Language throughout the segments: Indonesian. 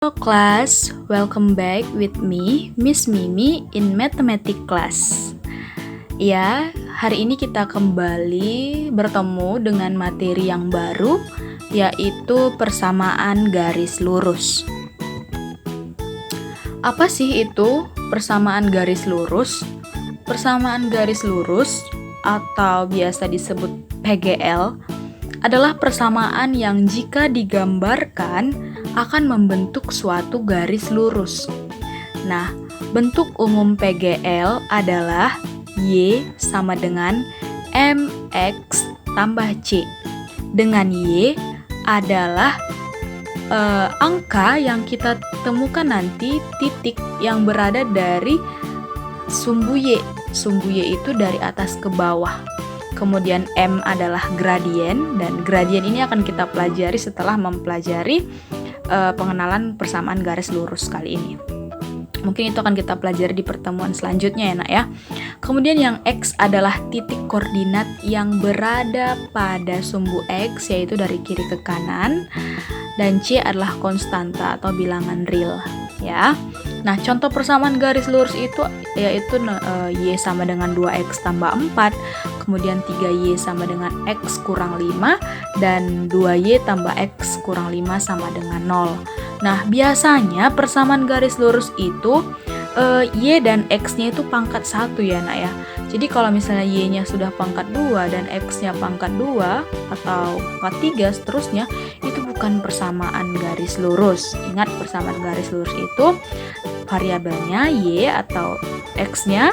Hello class, welcome back with me, Miss Mimi in Mathematics class. Ya, hari ini kita kembali bertemu dengan materi yang baru, yaitu persamaan garis lurus. Apa sih itu persamaan garis lurus? Persamaan garis lurus atau biasa disebut PGL adalah persamaan yang jika digambarkan akan membentuk suatu garis lurus. Nah, bentuk umum PGL adalah Y sama dengan MX tambah C. Dengan Y adalah angka yang kita temukan nanti titik yang berada dari sumbu Y. Sumbu Y itu dari atas ke bawah. Kemudian M adalah gradien, dan gradien ini akan kita pelajari setelah mempelajari pengenalan persamaan garis lurus kali ini. Mungkin itu akan kita pelajari di pertemuan selanjutnya ya nak ya. Kemudian yang X adalah titik koordinat yang berada pada sumbu X, yaitu dari kiri ke kanan, dan C adalah konstanta atau bilangan real ya. Nah, contoh persamaan garis lurus itu yaitu Y sama dengan 2X tambah 4, kemudian 3Y sama dengan X kurang 5, dan 2Y tambah X kurang 5 sama dengan 0. Nah, biasanya persamaan garis lurus itu Y dan X-nya itu pangkat 1 ya nak ya. Jadi kalau misalnya Y-nya sudah pangkat 2 dan X-nya pangkat 2 atau pangkat 3 seterusnya, itu bukan persamaan garis lurus. Ingat, persamaan garis lurus itu variabelnya Y atau X-nya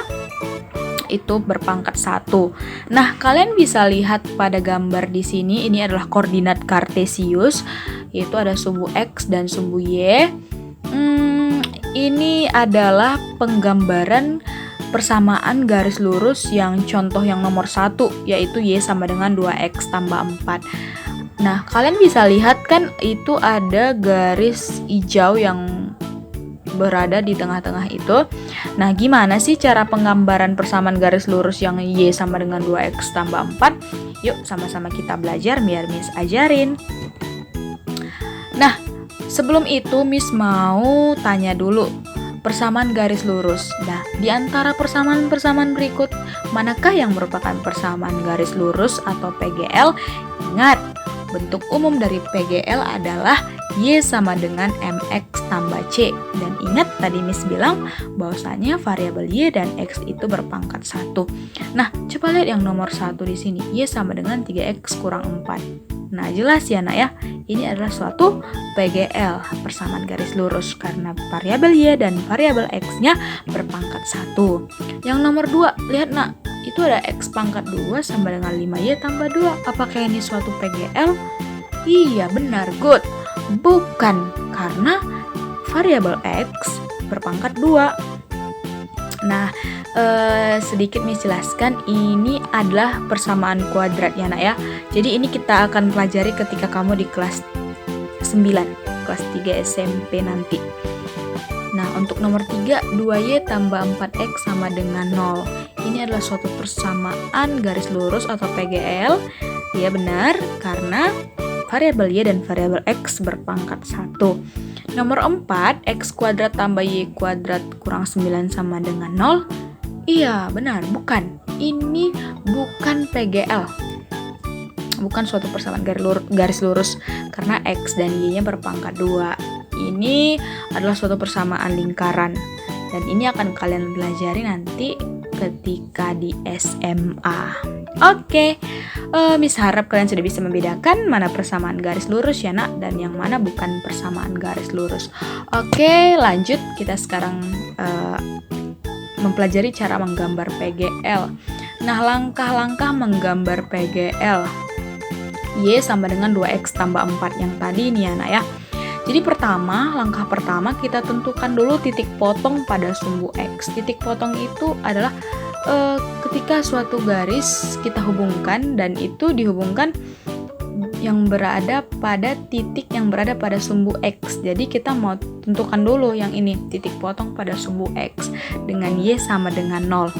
itu berpangkat 1. Nah, kalian bisa lihat pada gambar di sini, ini adalah koordinat kartesius, yaitu ada sumbu X dan sumbu Y. Ini adalah penggambaran persamaan garis lurus yang contoh yang nomor 1, yaitu Y sama dengan 2X tambah 4. Nah, kalian bisa lihat kan itu ada garis hijau yang berada di tengah-tengah itu. Nah, gimana sih cara penggambaran persamaan garis lurus yang Y sama dengan 2X tambah 4? Yuk sama-sama kita belajar biar Miss ajarin. Nah, sebelum itu Miss mau tanya dulu persamaan garis lurus. Nah, di antara persamaan-persamaan berikut, manakah yang merupakan persamaan garis lurus atau PGL? Ingat, bentuk umum dari PGL adalah Y sama dengan MX tambah C. Dan ingat tadi Miss bilang bahwasanya variabel Y dan X itu berpangkat 1. Nah, coba lihat yang nomor 1 di sini. Y sama dengan 3X kurang 4. Nah, jelas ya nak ya. Ini adalah suatu PGL, persamaan garis lurus, karena variabel Y dan variabel X-nya berpangkat 1. Yang nomor 2, lihat nak. Itu ada X pangkat 2 sama dengan 5Y tambah 2. Apakah ini suatu PGL? Iya, benar, good. Bukan, karena variabel X berpangkat 2. Nah, sedikit Miss jelaskan, ini adalah persamaan kuadrat ya nak ya. Jadi ini kita akan pelajari ketika kamu di kelas 9, kelas 3 SMP nanti. Nah, untuk nomor 3, 2Y tambah 4X sama dengan 0. Ini adalah suatu persamaan garis lurus atau PGL. Ya benar, karena variabel Y dan variabel X berpangkat 1. Nomor 4, X kuadrat tambah Y kuadrat kurang 9 sama dengan 0. Iya, benar, bukan. Ini bukan PGL. Bukan suatu persamaan garis lurus karena X dan Y-nya berpangkat 2. Ini adalah suatu persamaan lingkaran. Dan ini akan kalian pelajari nanti ketika di SMA. Oke, Miss harap kalian sudah bisa membedakan mana persamaan garis lurus ya nak, dan yang mana bukan persamaan garis lurus. Oke, lanjut. Kita sekarang mempelajari cara menggambar PGL. Nah, langkah-langkah menggambar PGL. Y sama dengan 2X tambah 4 yang tadi ini ya nak ya. Jadi langkah pertama kita tentukan dulu titik potong pada sumbu X. Titik potong itu adalah ketika suatu garis kita hubungkan, dan itu dihubungkan yang berada pada titik yang berada pada sumbu X. Jadi kita mau tentukan dulu yang ini, titik potong pada sumbu X dengan Y sama dengan 0.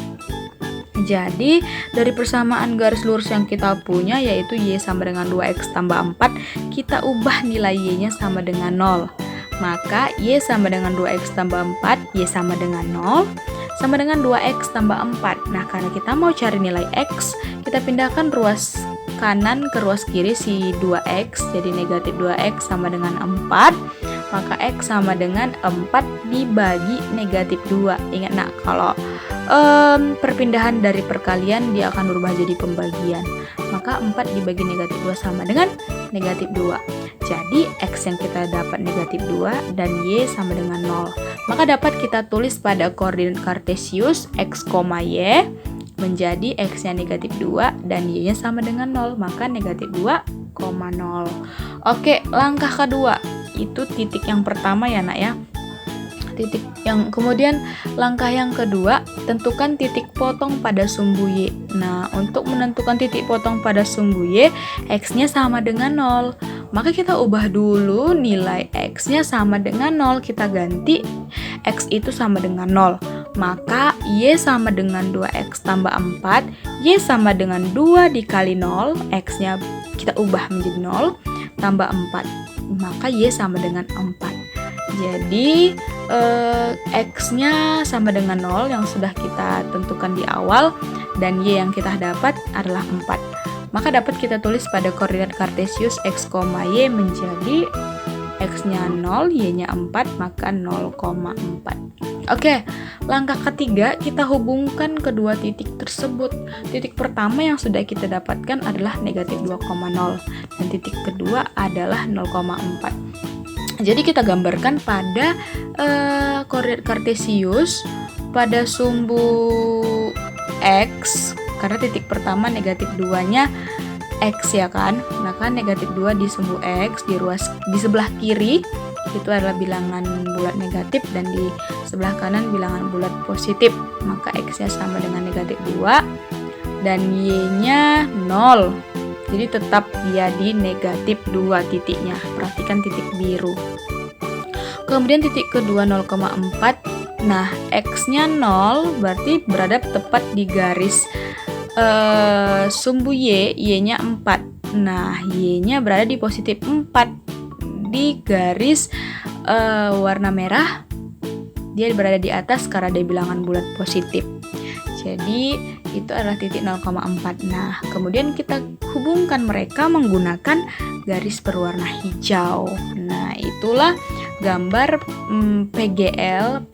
Jadi dari persamaan garis lurus yang kita punya, yaitu Y sama dengan 2X tambah 4, kita ubah nilai Y-nya sama dengan 0. Maka Y sama dengan 2X tambah 4, Y sama dengan 0, sama dengan 2X tambah 4. Nah, karena kita mau cari nilai X, kita pindahkan ruas kanan ke ruas kiri si 2X, jadi negatif 2X sama dengan 4. Maka X sama dengan 4 dibagi negatif 2. Ingat nak, kalau perpindahan dari perkalian dia akan berubah jadi pembagian. Maka 4 dibagi negatif 2 sama dengan negatif 2. Jadi X yang kita dapat negatif 2 dan Y sama dengan 0. Maka dapat kita tulis pada koordinat kartesius X, Y menjadi X-nya negatif 2 dan Y-nya sama dengan 0. Maka negatif 2, 0. Oke, langkah kedua. Itu titik yang pertama ya nak ya. Kemudian langkah yang kedua, tentukan titik potong pada sumbu Y. Nah, untuk menentukan titik potong pada sumbu Y, X-nya sama dengan 0. Maka kita ubah dulu nilai X-nya sama dengan 0. Kita ganti X itu sama dengan 0. Maka Y sama dengan 2X tambah 4. Y sama dengan 2 dikali 0. X-nya kita ubah menjadi 0 tambah 4. Maka Y sama dengan 4. Jadi X-nya sama dengan 0 yang sudah kita tentukan di awal, dan Y yang kita dapat adalah 4. Maka dapat kita tulis pada koordinat kartesius X, Y menjadi X-nya 0, Y-nya 4, maka 0,4. Oke, langkah ketiga, kita hubungkan kedua titik tersebut. Titik pertama yang sudah kita dapatkan adalah negatif 2,0 dan titik kedua adalah 0,4. Jadi kita gambarkan pada koordinat kartesius pada sumbu X, karena titik pertama negatif 2-nya X ya kan. Maka negatif 2 di sumbu X di sebelah kiri itu adalah bilangan bulat negatif dan di sebelah kanan bilangan bulat positif. Maka X-nya sama dengan negatif 2 dan Y-nya 0. Jadi tetap dia di negatif 2 titiknya. Perhatikan titik biru. Kemudian titik kedua 0,4. Nah, X-nya 0 berarti berada tepat di garis sumbu Y, Y-nya 4. Nah, Y-nya berada di positif 4 di garis warna merah. Dia berada di atas karena ada bilangan bulat positif. Jadi itu adalah titik 0,4. Nah, kemudian kita hubungkan mereka menggunakan garis berwarna hijau. Nah, itulah gambar PGL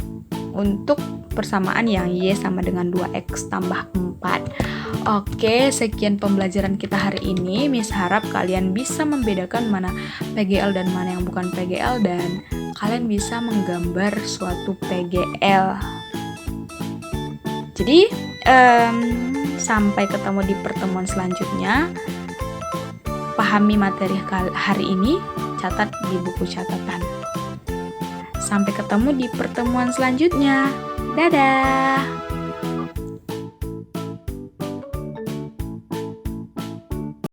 untuk persamaan yang Y sama dengan 2X tambah 4. Oke, sekian pembelajaran kita hari ini. Miss harap kalian bisa membedakan mana PGL dan mana yang bukan PGL, dan kalian bisa menggambar suatu PGL. Jadi, sampai ketemu di pertemuan selanjutnya. Pahami materi hari ini, catat di buku catatan. Sampai ketemu di pertemuan selanjutnya. Dadah!